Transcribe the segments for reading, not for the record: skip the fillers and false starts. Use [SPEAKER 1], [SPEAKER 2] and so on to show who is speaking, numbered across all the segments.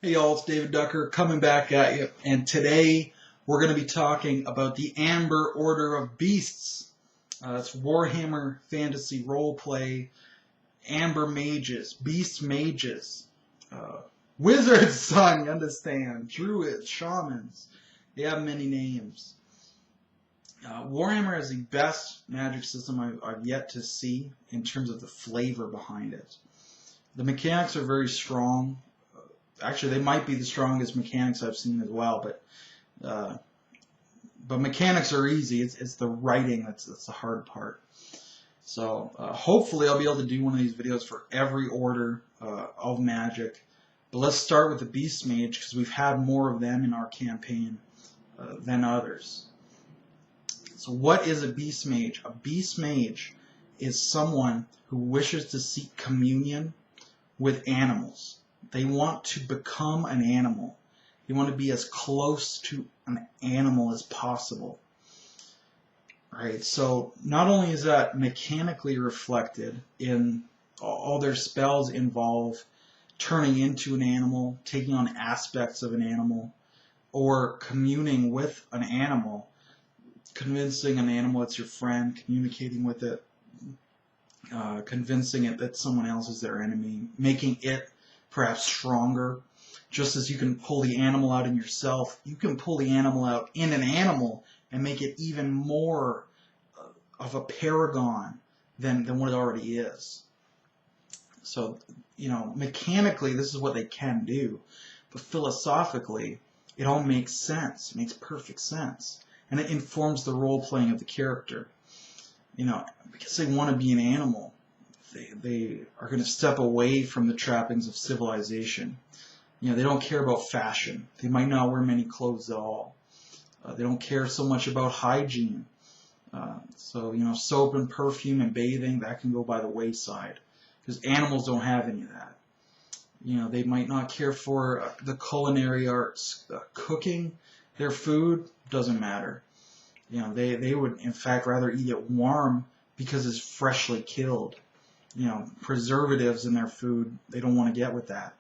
[SPEAKER 1] Hey y'all, it's David Ducker coming back at you, and today we're going to be talking about the Amber Order of Beasts. That's Warhammer Fantasy Roleplay, Amber Mages, Beast Mages, Wizards, son, you understand, Druids, Shamans, they have many names. Warhammer is the best magic system I've yet to see in terms of the flavor behind it. The mechanics are very strong. Actually, they might be the strongest mechanics I've seen as well, but mechanics are easy. It's the writing that's the hard part. So hopefully I'll be able to do one of these videos for every order of magic. But let's start with the Beast Mage because we've had more of them in our campaign than others. So what is a Beast Mage? A Beast Mage is someone who wishes to seek communion with animals. They want to become an animal. They want to be as close to an animal as possible. Right? So not only is that mechanically reflected in all their spells involve turning into an animal, taking on aspects of an animal, or communing with an animal, convincing an animal it's your friend, communicating with it, convincing it that someone else is their enemy, making it perhaps stronger. Just as you can pull the animal out in yourself, you can pull the animal out in an animal and make it even more of a paragon than what it already is. So, mechanically, this is what they can do. But philosophically, it all makes sense. It makes perfect sense. And it informs the role-playing of the character. Because they want to be an animal, they are going to step away from the trappings of civilization. They don't care about fashion. They might not wear many clothes at all. They don't care so much about hygiene. So soap and perfume and bathing, that can go by the wayside. Because animals don't have any of that. They might not care for the culinary arts. Cooking their food doesn't matter. They would, in fact, rather eat it warm because it's freshly killed. Preservatives in their food, they don't want to get with that.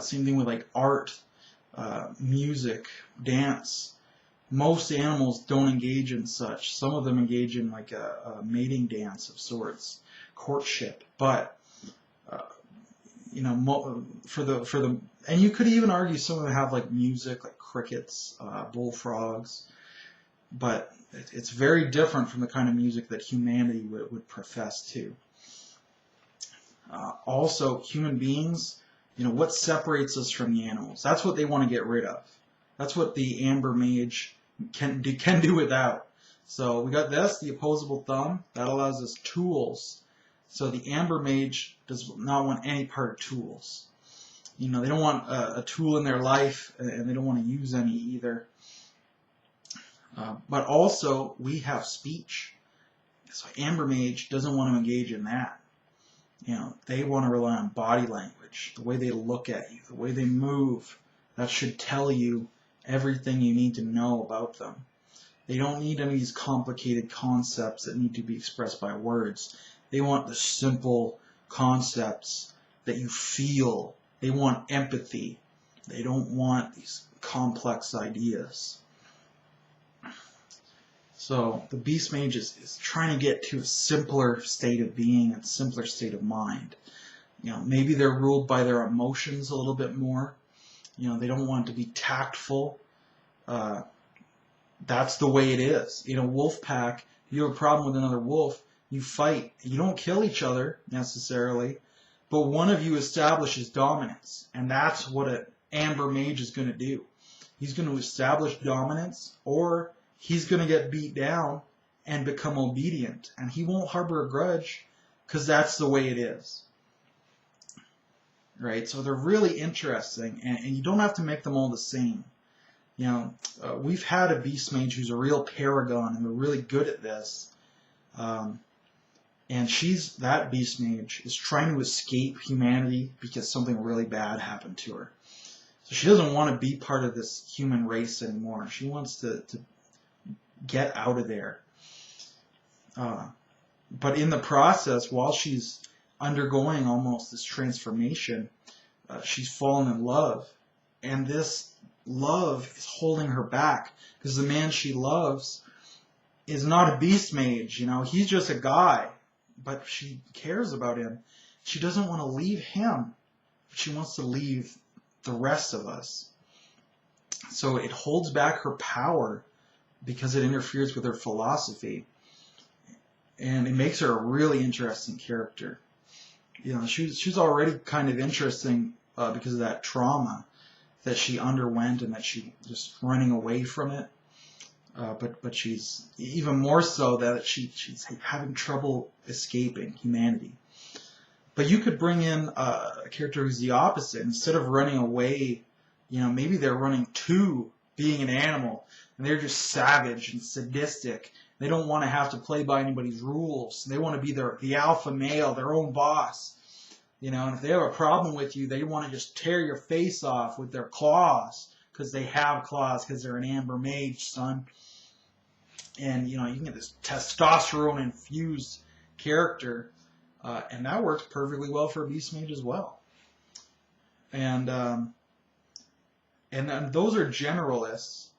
[SPEAKER 1] Same thing with like art, music, dance. Most animals don't engage in such. Some of them engage in like a mating dance of sorts, courtship. But and you could even argue some of them have like music, like crickets, bullfrogs. But it's very different from the kind of music that humanity would profess to. Also, human beings, what separates us from the animals? That's what they want to get rid of. That's what the Amber Mage can do without. So we got this, the opposable thumb. That allows us tools. So the Amber Mage does not want any part of tools. They don't want a tool in their life, and they don't want to use any either. But also, we have speech. So Amber Mage doesn't want to engage in that. They want to rely on body language, the way they look at you, the way they move. That should tell you everything you need to know about them. They don't need any of these complicated concepts that need to be expressed by words. They want the simple concepts that you feel. They want empathy. They don't want these complex ideas. So the Beast Mage is trying to get to a simpler state of being and simpler state of mind. Maybe they're ruled by their emotions a little bit more. They don't want to be tactful. That's the way it is. Wolf pack, you have a problem with another wolf, you fight. You don't kill each other necessarily, but one of you establishes dominance, and that's what an Amber Mage is going to do. He's going to establish dominance, or he's going to get beat down and become obedient. And he won't harbor a grudge because that's the way it is. Right? So they're really interesting. And you don't have to make them all the same. We've had a Beast Mage who's a real paragon, and they're really good at this. And that Beast Mage is trying to escape humanity because something really bad happened to her. So she doesn't want to be part of this human race anymore. She wants to get out of there. But in the process, while she's undergoing almost this transformation, she's fallen in love, and this love is holding her back because the man she loves is not a beast mage. You know, he's just a guy, but she cares about him. She doesn't want to leave him, but she wants to leave the rest of us. So it holds back her power because it interferes with her philosophy, and it makes her a really interesting character. You know, she's already kind of interesting because of that trauma that she underwent and that she just running away from it. But she's even more so that she's having trouble escaping humanity. But you could bring in a character who's the opposite. Instead of running away, you know, maybe they're running to being an animal, and they're just savage and sadistic. They don't want to have to play by anybody's rules. They want to be the alpha male, their own boss. You know, and if they have a problem with you, they want to just tear your face off with their claws, because they have claws, because they're an amber mage, son. And, you know, you can get this testosterone-infused character, and that works perfectly well for a beast mage as well. And those are generalists,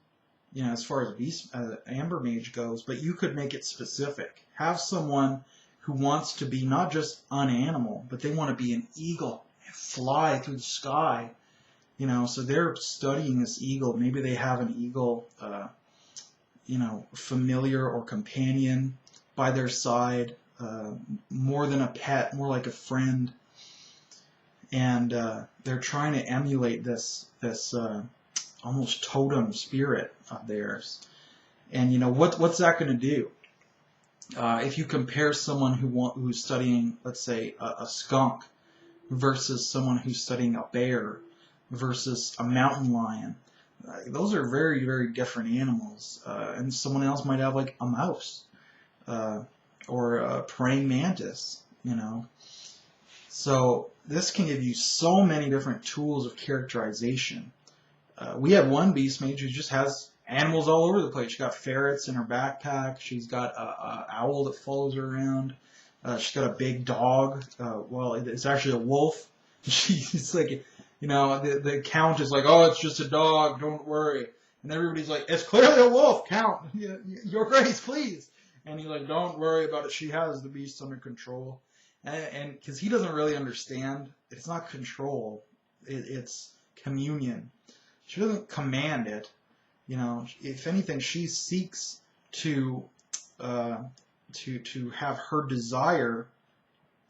[SPEAKER 1] you know, as far as amber mage goes, but you could make it specific. Have someone who wants to be not just an animal, but they want to be an eagle and fly through the sky. You know, so they're studying this eagle. Maybe they have an eagle, you know, familiar or companion by their side, more than a pet, more like a friend. And they're trying to emulate this almost totem spirit of theirs. And, you know, what's that going to do? If you compare someone who's studying, let's say, a skunk versus someone who's studying a bear versus a mountain lion, those are very, very different animals. And someone else might have like a mouse or a praying mantis, you know. So this can give you so many different tools of characterization. We have one beast mage who just has animals all over the place. She's got ferrets in her backpack. She's got a owl that follows her around. She's got a big dog. Well, it's actually a wolf. She's like, you know, the count is like, oh, it's just a dog, don't worry. And everybody's like, it's clearly a wolf, Count. Your Grace, please. And he's like, don't worry about it. She has the beast under control. And because he doesn't really understand, it's not control. It's communion. She doesn't command it. You know, if anything, she seeks to have her desire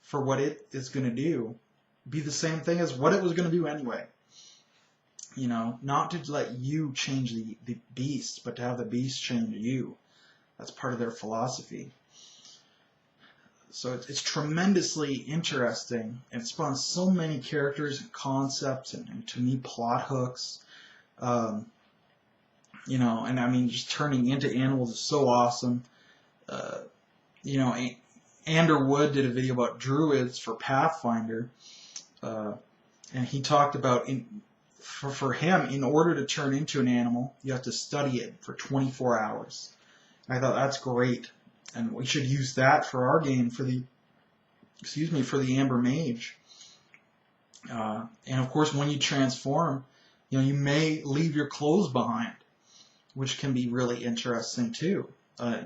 [SPEAKER 1] for what it is going to do be the same thing as what it was going to do anyway. You know, not to let you change the beast, but to have the beast change you. That's part of their philosophy. So it's tremendously interesting, and it spawns so many characters and concepts, and to me, plot hooks. You know, and I mean, just turning into animals is so awesome. You know, Anderwood did a video about druids for Pathfinder, and he talked about, for him, in order to turn into an animal, you have to study it for 24 hours. And I thought that's great, and we should use that for our game, for the Amber Mage. And of course, when you transform, you know, you may leave your clothes behind, which can be really interesting too.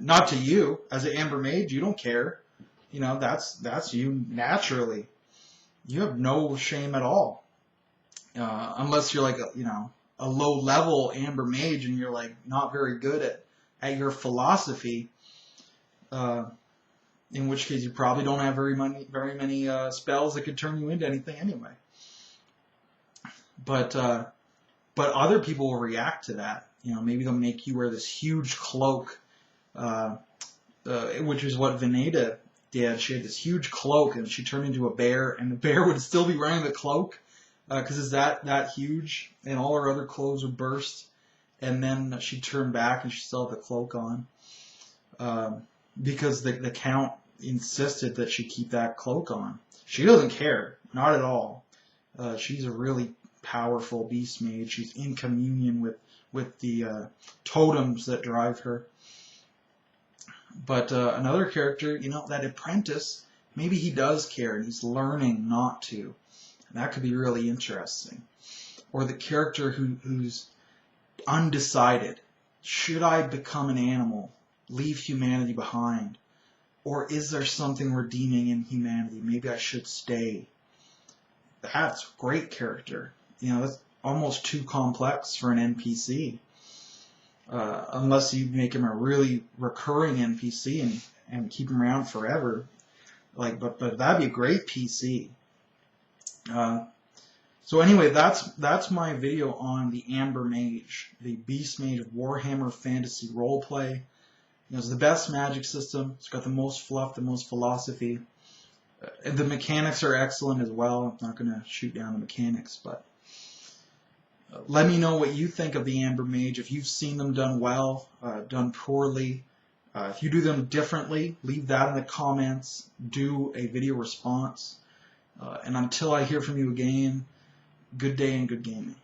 [SPEAKER 1] Not to you as an Amber Mage, you don't care. You know, that's you naturally. You have no shame at all, unless you're like a low level Amber Mage and you're like not very good at your philosophy. In which case you probably don't have very many spells that could turn you into anything anyway. But other people will react to that. You know, maybe they'll make you wear this huge cloak, which is what Veneda did. She had this huge cloak, and she turned into a bear, and the bear would still be wearing the cloak because it's that huge, and all her other clothes would burst. And then she turned back, and she still had the cloak on because the Count insisted that she keep that cloak on. She doesn't care, not at all. She's a really powerful beast mage. She's in communion with the totems that drive her. But another character, you know, that apprentice, maybe he does care and he's learning not to. That could be really interesting. Or the character who's undecided. Should I become an animal, leave humanity behind? Or is there something redeeming in humanity? Maybe I should stay. That's a great character. You know, that's almost too complex for an NPC. Unless you make him a really recurring NPC and keep him around forever. Like, but that'd be a great PC. So anyway, that's my video on the Amber Mage, the Beast Mage of Warhammer Fantasy Roleplay. You know, it's the best magic system. It's got the most fluff, the most philosophy. The mechanics are excellent as well. I'm not going to shoot down the mechanics, but let me know what you think of the Amber Mage. If you've seen them done well, done poorly. If you do them differently, leave that in the comments. Do a video response. And until I hear from you again, good day and good gaming.